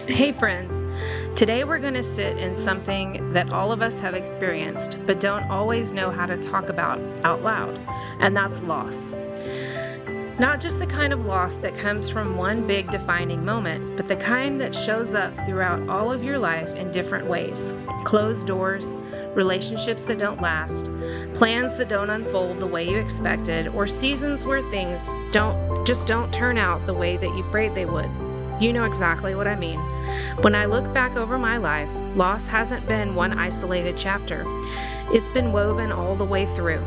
Hey friends, today we're going to sit in something that all of us have experienced but don't always know how to talk about out loud, and that's loss. Not just the kind of loss that comes from one big defining moment, but the kind that shows up throughout all of your life in different ways. Closed doors, relationships that don't last, plans that don't unfold the way you expected, or seasons where things don't turn out the way that you prayed they would. You know exactly what I mean. When I look back over my life, loss hasn't been one isolated chapter. It's been woven all the way through.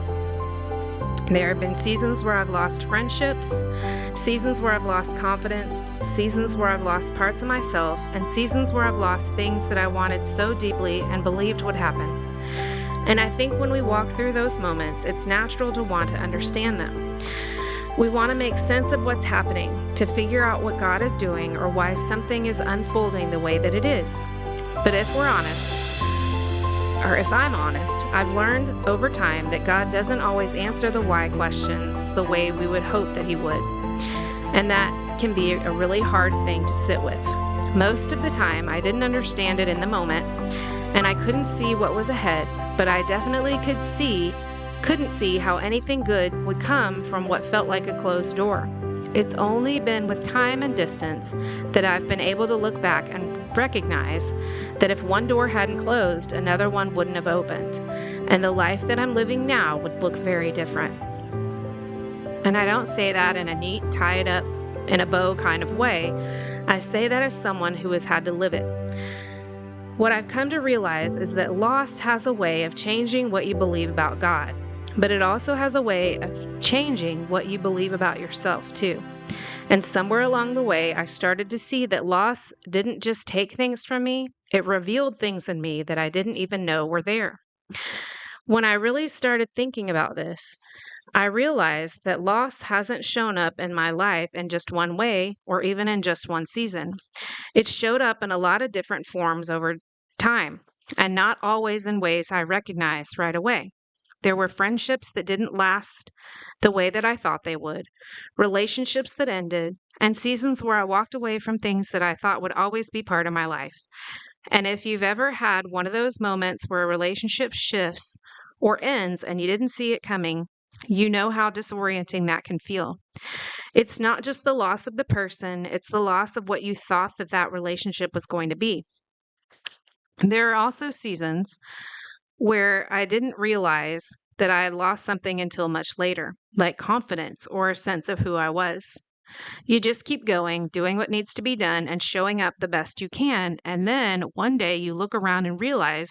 There have been seasons where I've lost friendships, seasons where I've lost confidence, seasons where I've lost parts of myself, and seasons where I've lost things that I wanted so deeply and believed would happen. And I think when we walk through those moments, it's natural to want to understand them. We want to make sense of what's happening, to figure out what God is doing or why something is unfolding the way that it is. But if we're honest, or if I'm honest, I've learned over time that God doesn't always answer the why questions the way we would hope that He would. And that can be a really hard thing to sit with. Most of the time, I didn't understand it in the moment, and I couldn't see what was ahead, but I definitely couldn't see how anything good would come from what felt like a closed door. It's only been with time and distance that I've been able to look back and recognize that if one door hadn't closed, another one wouldn't have opened, and the life that I'm living now would look very different. And I don't say that in a neat, tied up in a bow kind of way. I say that as someone who has had to live it. What I've come to realize is that loss has a way of changing what you believe about God, but it also has a way of changing what you believe about yourself too. And somewhere along the way, I started to see that loss didn't just take things from me, it revealed things in me that I didn't even know were there. When I really started thinking about this, I realized that loss hasn't shown up in my life in just one way or even in just one season. It showed up in a lot of different forms over time, and not always in ways I recognized right away. There were friendships that didn't last the way that I thought they would, relationships that ended, and seasons where I walked away from things that I thought would always be part of my life. And if you've ever had one of those moments where a relationship shifts or ends and you didn't see it coming, you know how disorienting that can feel. It's not just the loss of the person, it's the loss of what you thought that relationship was going to be. There are also seasons where I didn't realize that I had lost something until much later, like confidence or a sense of who I was. You just keep going, doing what needs to be done, and showing up the best you can. And then one day you look around and realize,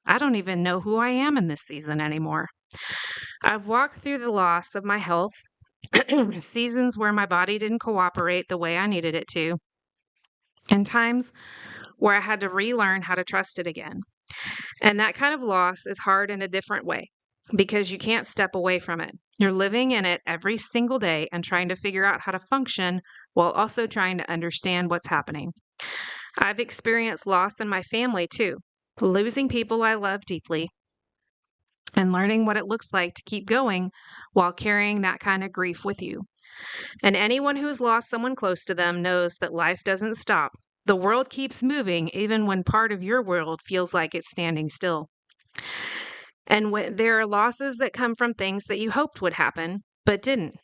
I don't even know who I am in this season anymore. I've walked through the loss of my health, seasons where my body didn't cooperate the way I needed it to, and times where I had to relearn how to trust it again. And that kind of loss is hard in a different way because you can't step away from it. You're living in it every single day and trying to figure out how to function while also trying to understand what's happening. I've experienced loss in my family too, losing people I love deeply and learning what it looks like to keep going while carrying that kind of grief with you. And anyone who's lost someone close to them knows that life doesn't stop. The world keeps moving even when part of your world feels like it's standing still. And there are losses that come from things that you hoped would happen, but didn't.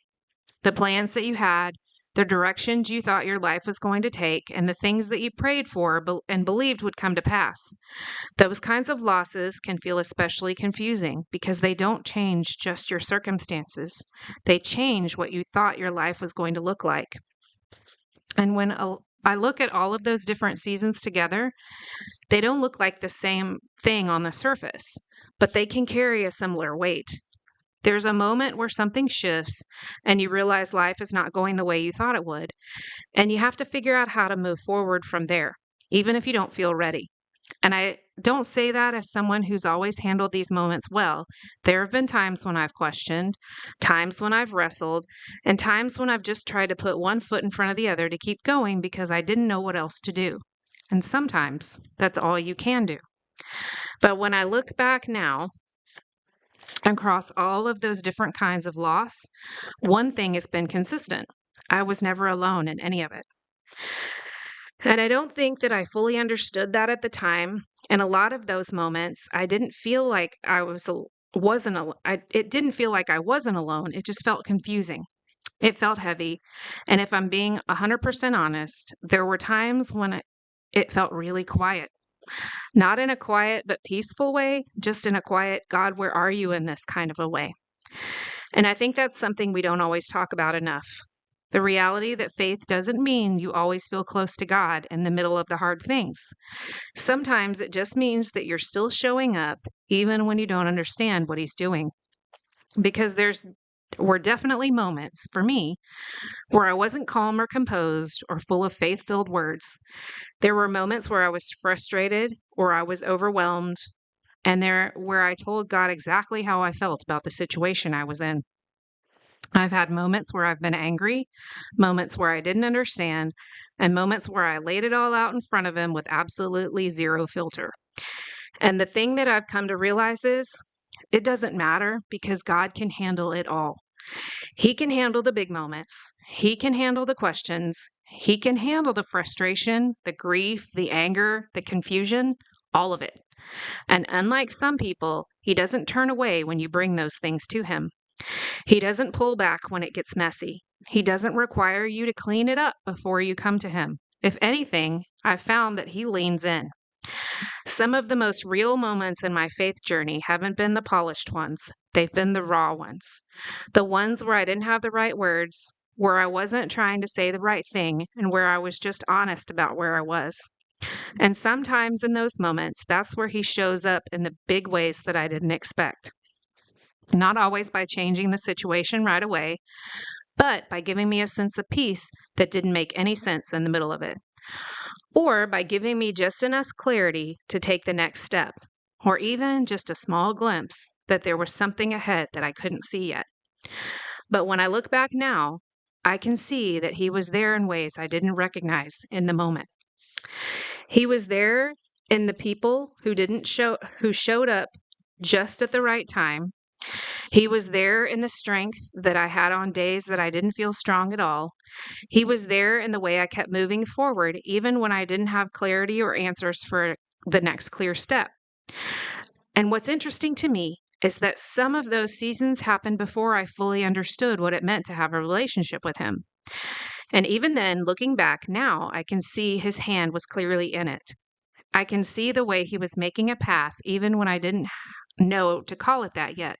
The plans that you had, the directions you thought your life was going to take, and the things that you prayed for and believed would come to pass. Those kinds of losses can feel especially confusing because they don't change just your circumstances. They change what you thought your life was going to look like. And when I look at all of those different seasons together, they don't look like the same thing on the surface, but they can carry a similar weight. There's a moment where something shifts and you realize life is not going the way you thought it would, and you have to figure out how to move forward from there, even if you don't feel ready. And I don't say that as someone who's always handled these moments well. There have been times when I've questioned, times when I've wrestled, and times when I've just tried to put one foot in front of the other to keep going because I didn't know what else to do. And sometimes that's all you can do. But when I look back now, across all of those different kinds of loss, one thing has been consistent. I was never alone in any of it. And I don't think that I fully understood that at the time. And a lot of those moments, I didn't feel like it didn't feel like I wasn't alone. It just felt confusing. It felt heavy. And if I'm being 100% honest, there were times when it felt really quiet. Not in a quiet but peaceful way, just in a quiet, God, where are you in this kind of a way? And I think that's something we don't always talk about enough. The reality that faith doesn't mean you always feel close to God in the middle of the hard things. Sometimes it just means that you're still showing up even when you don't understand what He's doing. Because were definitely moments for me where I wasn't calm or composed or full of faith filled words. There were moments where I was frustrated or I was overwhelmed, and where I told God exactly how I felt about the situation I was in. I've had moments where I've been angry, moments where I didn't understand, and moments where I laid it all out in front of Him with absolutely zero filter. And the thing that I've come to realize is it doesn't matter because God can handle it all. He can handle the big moments. He can handle the questions. He can handle the frustration, the grief, the anger, the confusion, all of it. And unlike some people, He doesn't turn away when you bring those things to Him. He doesn't pull back when it gets messy. He doesn't require you to clean it up before you come to Him. If anything, I've found that He leans in. Some of the most real moments in my faith journey haven't been the polished ones. They've been the raw ones. The ones where I didn't have the right words, where I wasn't trying to say the right thing, and where I was just honest about where I was. And sometimes in those moments, that's where He shows up in the big ways that I didn't expect. Not always by changing the situation right away, but by giving me a sense of peace that didn't make any sense in the middle of it. Or by giving me just enough clarity to take the next step, or even just a small glimpse that there was something ahead that I couldn't see yet. But when I look back now, I can see that He was there in ways I didn't recognize in the moment. He was there in the people who showed up just at the right time. He was there in the strength that I had on days that I didn't feel strong at all. He was there in the way I kept moving forward, even when I didn't have clarity or answers for the next clear step. And what's interesting to me is that some of those seasons happened before I fully understood what it meant to have a relationship with Him. And even then, looking back now, I can see His hand was clearly in it. I can see the way He was making a path, even when I didn't know to call it that yet.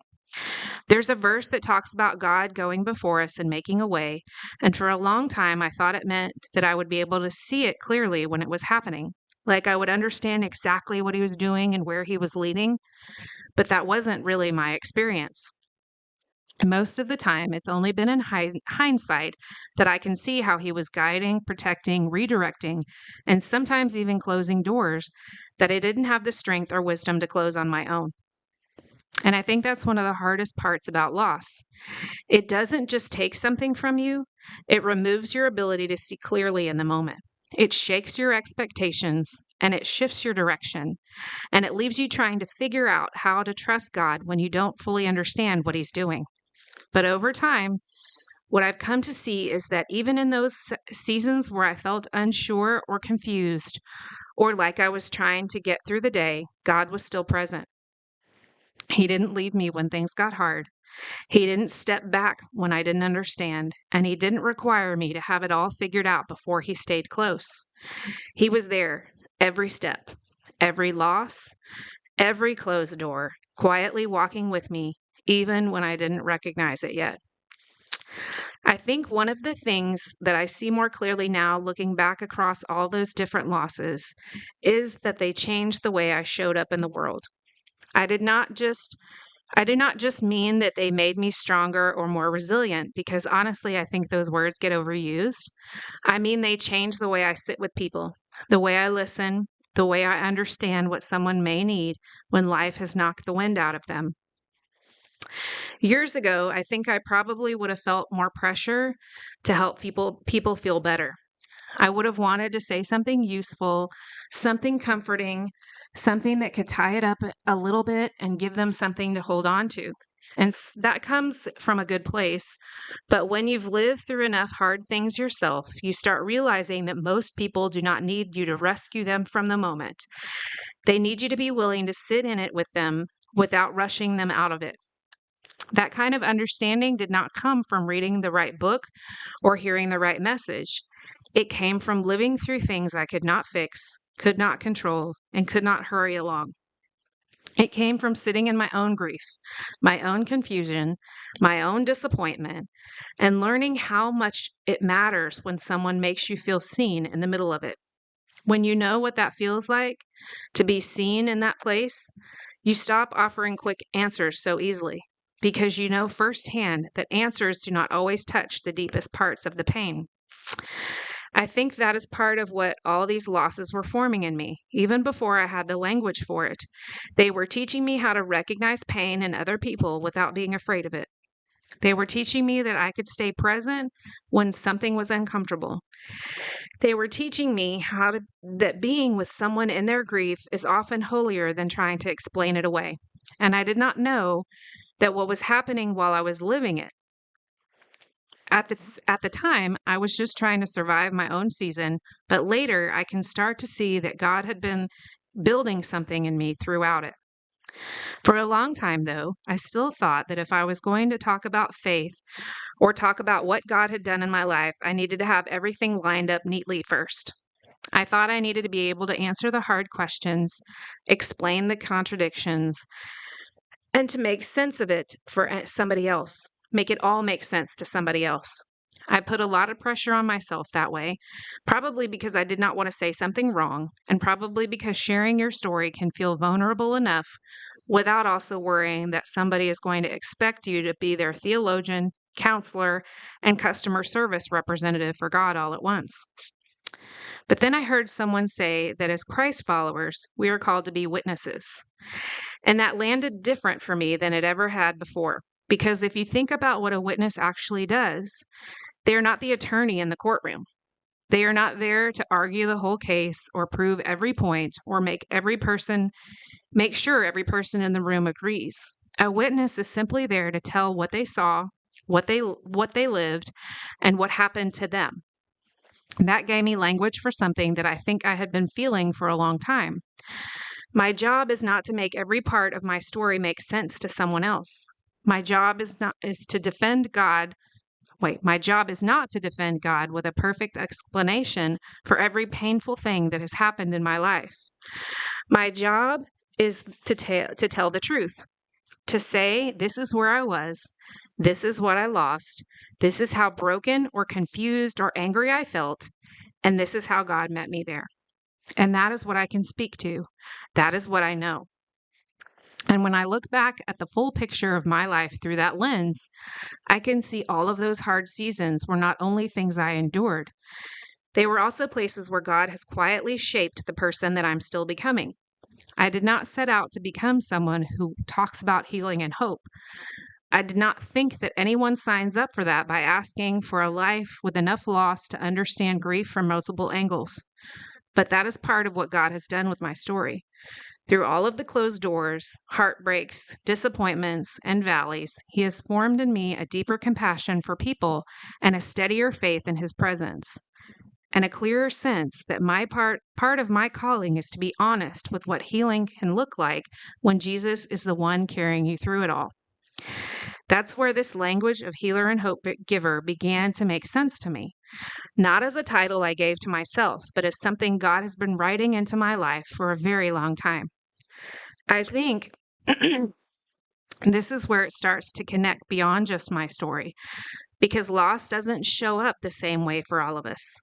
There's a verse that talks about God going before us and making a way, and for a long time I thought it meant that I would be able to see it clearly when it was happening, like I would understand exactly what He was doing and where He was leading, but that wasn't really my experience. Most of the time, it's only been in hindsight that I can see how He was guiding, protecting, redirecting, and sometimes even closing doors that I didn't have the strength or wisdom to close on my own. And I think that's one of the hardest parts about loss. It doesn't just take something from you, it removes your ability to see clearly in the moment. It shakes your expectations and it shifts your direction. And it leaves you trying to figure out how to trust God when you don't fully understand what He's doing. But over time, what I've come to see is that even in those seasons where I felt unsure or confused, or like I was trying to get through the day, God was still present. He didn't leave me when things got hard. He didn't step back when I didn't understand, and He didn't require me to have it all figured out before He stayed close. He was there every step, every loss, every closed door, quietly walking with me, even when I didn't recognize it yet. I think one of the things that I see more clearly now, looking back across all those different losses, is that they changed the way I showed up in the world. I do not just mean that they made me stronger or more resilient, because honestly, I think those words get overused. I mean, they changed the way I sit with people, the way I listen, the way I understand what someone may need when life has knocked the wind out of them. Years ago, I think I probably would have felt more pressure to help people feel better. I would have wanted to say something useful, something comforting, something that could tie it up a little bit and give them something to hold on to. And that comes from a good place. But when you've lived through enough hard things yourself, you start realizing that most people do not need you to rescue them from the moment. They need you to be willing to sit in it with them without rushing them out of it. That kind of understanding did not come from reading the right book or hearing the right message. It came from living through things I could not fix, could not control, and could not hurry along. It came from sitting in my own grief, my own confusion, my own disappointment, and learning how much it matters when someone makes you feel seen in the middle of it. When you know what that feels like, to be seen in that place, you stop offering quick answers so easily, because you know firsthand that answers do not always touch the deepest parts of the pain. I think that is part of what all these losses were forming in me, even before I had the language for it. They were teaching me how to recognize pain in other people without being afraid of it. They were teaching me that I could stay present when something was uncomfortable. They were teaching me that being with someone in their grief is often holier than trying to explain it away. And I did not know that what was happening while I was living it. At the time, I was just trying to survive my own season, but later I can start to see that God had been building something in me throughout it. For a long time, though, I still thought that if I was going to talk about faith or talk about what God had done in my life, I needed to have everything lined up neatly first. I thought I needed to be able to answer the hard questions, explain the contradictions, and to make sense of it for somebody else. Make it all make sense to somebody else. I put a lot of pressure on myself that way, probably because I did not want to say something wrong, and probably because sharing your story can feel vulnerable enough without also worrying that somebody is going to expect you to be their theologian, counselor, and customer service representative for God all at once. But then I heard someone say that as Christ followers, we are called to be witnesses. And that landed different for me than it ever had before. Because if you think about what a witness actually does, they are not the attorney in the courtroom. They are not there to argue the whole case or prove every point or make sure every person in the room agrees. A witness is simply there to tell what they saw, what they lived, and what happened to them. That gave me language for something that I think I had been feeling for a long time. My job is not to make every part of my story make sense to someone else. My job is not to defend God with a perfect explanation for every painful thing that has happened in my life. My job is to tell the truth, to say, this is where I was, this is what I lost, this is how broken or confused or angry I felt, and this is how God met me there. And that is what I can speak to. That is what I know. And when I look back at the full picture of my life through that lens, I can see all of those hard seasons were not only things I endured, they were also places where God has quietly shaped the person that I'm still becoming. I did not set out to become someone who talks about healing and hope. I did not think that anyone signs up for that by asking for a life with enough loss to understand grief from multiple angles. But that is part of what God has done with my story. Through all of the closed doors, heartbreaks, disappointments, and valleys, He has formed in me a deeper compassion for people and a steadier faith in His presence, and a clearer sense that my part of my calling is to be honest with what healing can look like when Jesus is the one carrying you through it all. That's where this language of healer and hope giver began to make sense to me. Not as a title I gave to myself, but as something God has been writing into my life for a very long time. I think this is where it starts to connect beyond just my story, because loss doesn't show up the same way for all of us.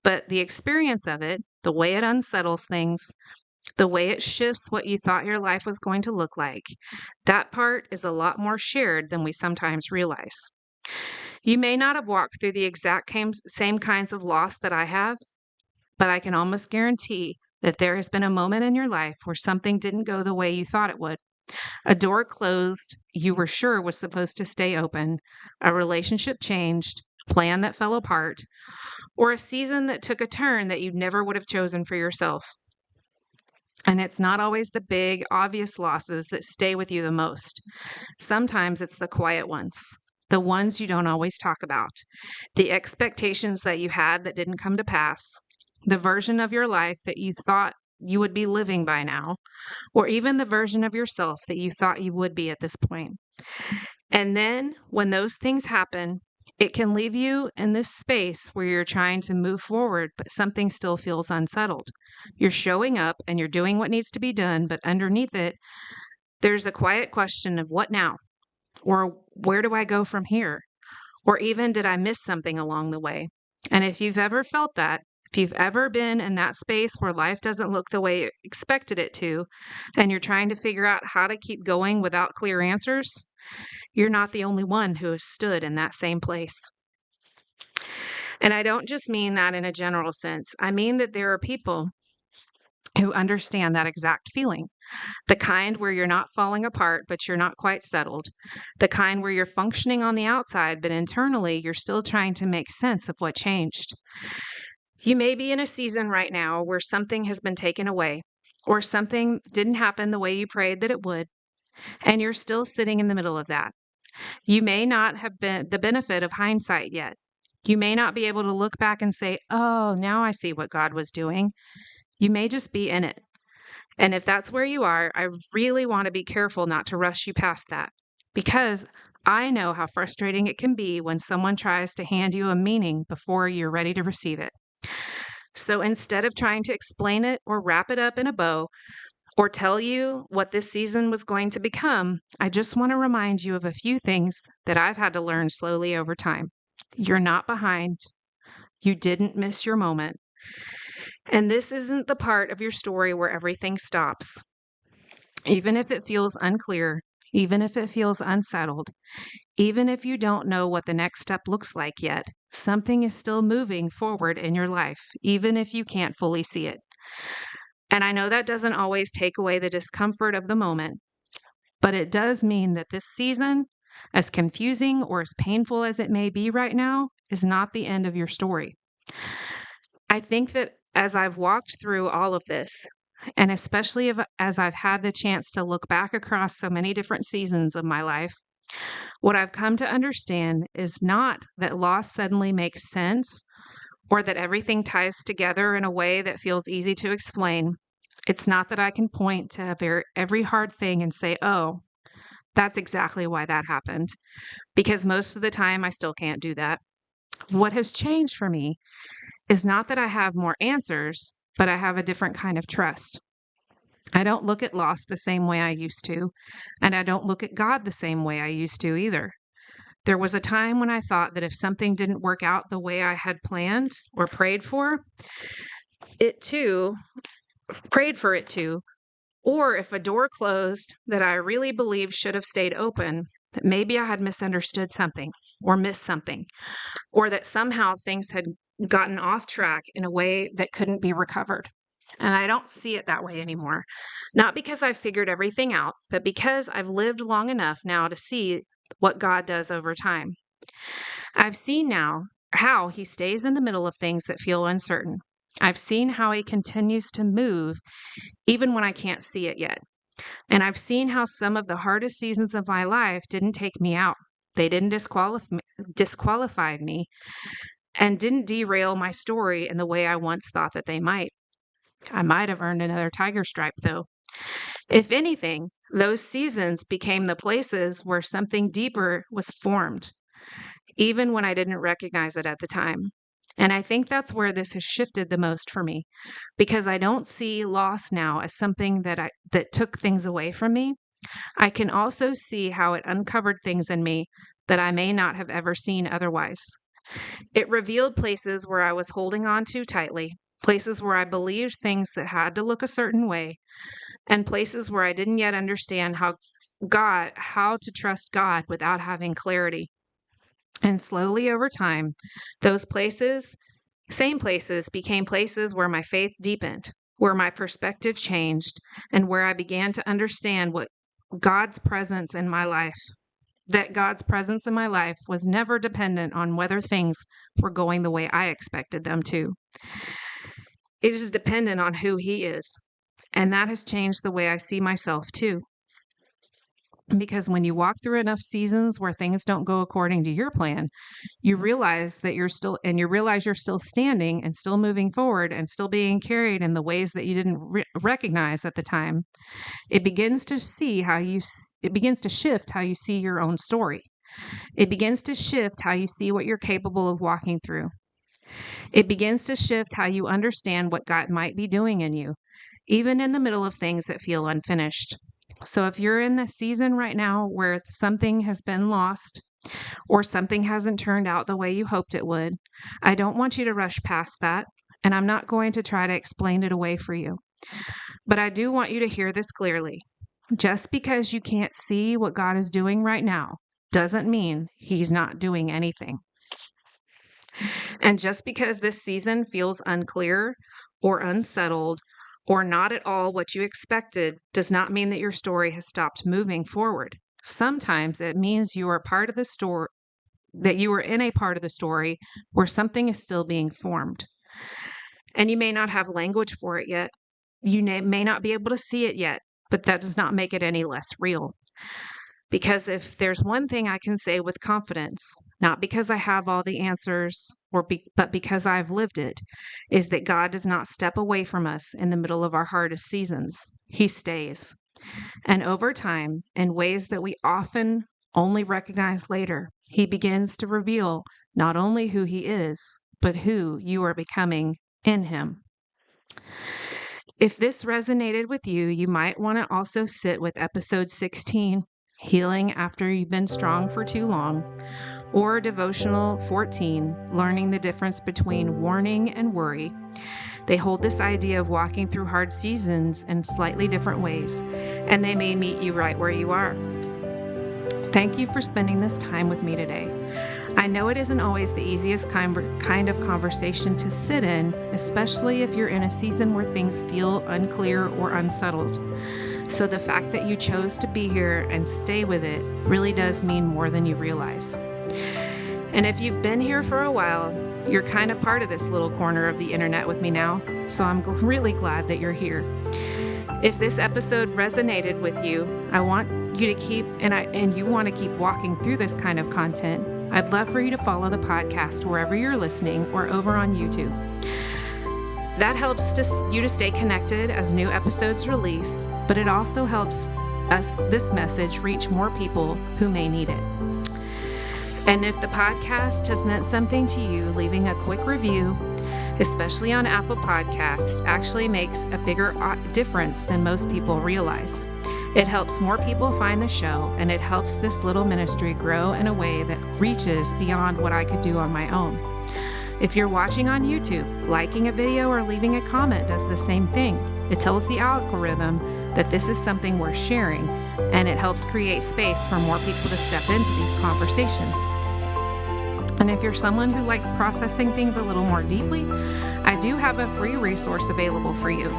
But the experience of it, the way it unsettles things, the way it shifts what you thought your life was going to look like, that part is a lot more shared than we sometimes realize. You may not have walked through the exact same kinds of loss that I have, but I can almost guarantee that there has been a moment in your life where something didn't go the way you thought it would. A door closed you were sure was supposed to stay open, a relationship changed, a plan that fell apart, or a season that took a turn that you never would have chosen for yourself. And it's not always the big, obvious losses that stay with you the most. Sometimes it's the quiet ones, the ones you don't always talk about, the expectations that you had that didn't come to pass, the version of your life that you thought you would be living by now, or even the version of yourself that you thought you would be at this point. And then when those things happen, it can leave you in this space where you're trying to move forward, but something still feels unsettled. You're showing up and you're doing what needs to be done, but underneath it, there's a quiet question of what now? Or where do I go from here? Or even, did I miss something along the way? And if you've ever felt that, if you've ever been in that space where life doesn't look the way you expected it to, and you're trying to figure out how to keep going without clear answers, you're not the only one who has stood in that same place. And I don't just mean that in a general sense. I mean that there are people who understand that exact feeling. The kind where you're not falling apart, but you're not quite settled. The kind where you're functioning on the outside, but internally you're still trying to make sense of what changed. You may be in a season right now where something has been taken away, or something didn't happen the way you prayed that it would, and you're still sitting in the middle of that. You may not have been the benefit of hindsight yet. You may not be able to look back and say, oh, now I see what God was doing. You may just be in it. And if that's where you are, I really want to be careful not to rush you past that, because I know how frustrating it can be when someone tries to hand you a meaning before you're ready to receive it. So instead of trying to explain it or wrap it up in a bow or tell you what this season was going to become, I just want to remind you of a few things that I've had to learn slowly over time. You're not behind. You didn't miss your moment. And this isn't the part of your story where everything stops. Even if it feels unclear, even if it feels unsettled, even if you don't know what the next step looks like yet, something is still moving forward in your life, even if you can't fully see it. And I know that doesn't always take away the discomfort of the moment, but it does mean that this season, as confusing or as painful as it may be right now, is not the end of your story. I think that as I've walked through all of this, and especially as I've had the chance to look back across so many different seasons of my life, what I've come to understand is not that loss suddenly makes sense or that everything ties together in a way that feels easy to explain. It's not that I can point to every hard thing and say, oh, that's exactly why that happened, because most of the time I still can't do that. What has changed for me is not that I have more answers, but I have a different kind of trust. I don't look at loss the same way I used to, and I don't look at God the same way I used to either. There was a time when I thought that if something didn't work out the way I had planned or prayed for it to, or if a door closed that I really believed should have stayed open, that maybe I had misunderstood something or missed something, or that somehow things had gotten off track in a way that couldn't be recovered. And I don't see it that way anymore. Not because I've figured everything out, but because I've lived long enough now to see what God does over time. I've seen now how He stays in the middle of things that feel uncertain. I've seen how He continues to move even when I can't see it yet. And I've seen how some of the hardest seasons of my life didn't take me out. They didn't disqualify me and didn't derail my story in the way I once thought that they might. I might have earned another tiger stripe, though. If anything, those seasons became the places where something deeper was formed, even when I didn't recognize it at the time. And I think that's where this has shifted the most for me, because I don't see loss now as something that took things away from me. I can also see how it uncovered things in me that I may not have ever seen otherwise. It revealed places where I was holding on too tightly, places where I believed things that had to look a certain way, and places where I didn't yet understand how to trust God without having clarity. And slowly over time, those same places became places where my faith deepened, where my perspective changed, and where I began to understand that God's presence in my life was never dependent on whether things were going the way I expected them to. It is dependent on who He is. And that has changed the way I see myself too. Because when you walk through enough seasons where things don't go according to your plan, you realize that you're still standing and still moving forward and still being carried in the ways that you didn't recognize at the time. It begins to shift how you see your own story. It begins to shift how you see what you're capable of walking through. It begins to shift how you understand what God might be doing in you, even in the middle of things that feel unfinished. So if you're in the season right now where something has been lost or something hasn't turned out the way you hoped it would, I don't want you to rush past that, and I'm not going to try to explain it away for you. But I do want you to hear this clearly. Just because you can't see what God is doing right now doesn't mean He's not doing anything. And just because this season feels unclear or unsettled or not at all what you expected does not mean that your story has stopped moving forward. Sometimes it means you are part of the story, that you are in a part of the story where something is still being formed. And you may not have language for it yet. You may not be able to see it yet, but that does not make it any less real. Because if there's one thing I can say with confidence, not because I have all the answers, but because I've lived it, is that God does not step away from us in the middle of our hardest seasons. He stays. And over time, in ways that we often only recognize later, He begins to reveal not only who He is, but who you are becoming in Him. If this resonated with you, you might want to also sit with episode 16, Healing After You've Been Strong for Too Long, or Devotional 14, Learning the Difference Between Warning and Worry. They hold this idea of walking through hard seasons in slightly different ways, and they may meet you right where you are. Thank you for spending this time with me today. I know it isn't always the easiest kind of conversation to sit in, especially if you're in a season where things feel unclear or unsettled. So the fact that you chose to be here and stay with it really does mean more than you realize. And if you've been here for a while, you're kind of part of this little corner of the internet with me now, so I'm really glad that you're here. If this episode resonated with you, I want you to keep, and you want to keep walking through this kind of content, I'd love for you to follow the podcast wherever you're listening or over on YouTube. That helps you to stay connected as new episodes release, but it also helps this message reach more people who may need it. And if the podcast has meant something to you, leaving a quick review, especially on Apple Podcasts, actually makes a bigger difference than most people realize. It helps more people find the show, and it helps this little ministry grow in a way that reaches beyond what I could do on my own. If you're watching on YouTube, liking a video or leaving a comment does the same thing. It tells the algorithm that this is something worth sharing, and it helps create space for more people to step into these conversations. And if you're someone who likes processing things a little more deeply, I do have a free resource available for you.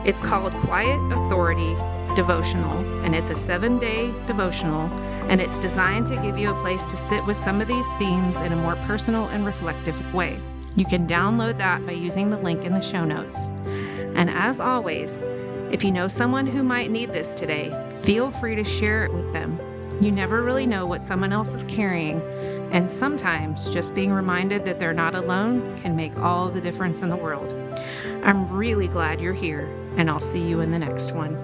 It's called Quiet Authority Devotional, and it's a 7-day devotional, and it's designed to give you a place to sit with some of these themes in a more personal and reflective way. You can download that by using the link in the show notes. And as always, if you know someone who might need this today, feel free to share it with them. You never really know what someone else is carrying, and sometimes just being reminded that they're not alone can make all the difference in the world. I'm really glad you're here, and I'll see you in the next one.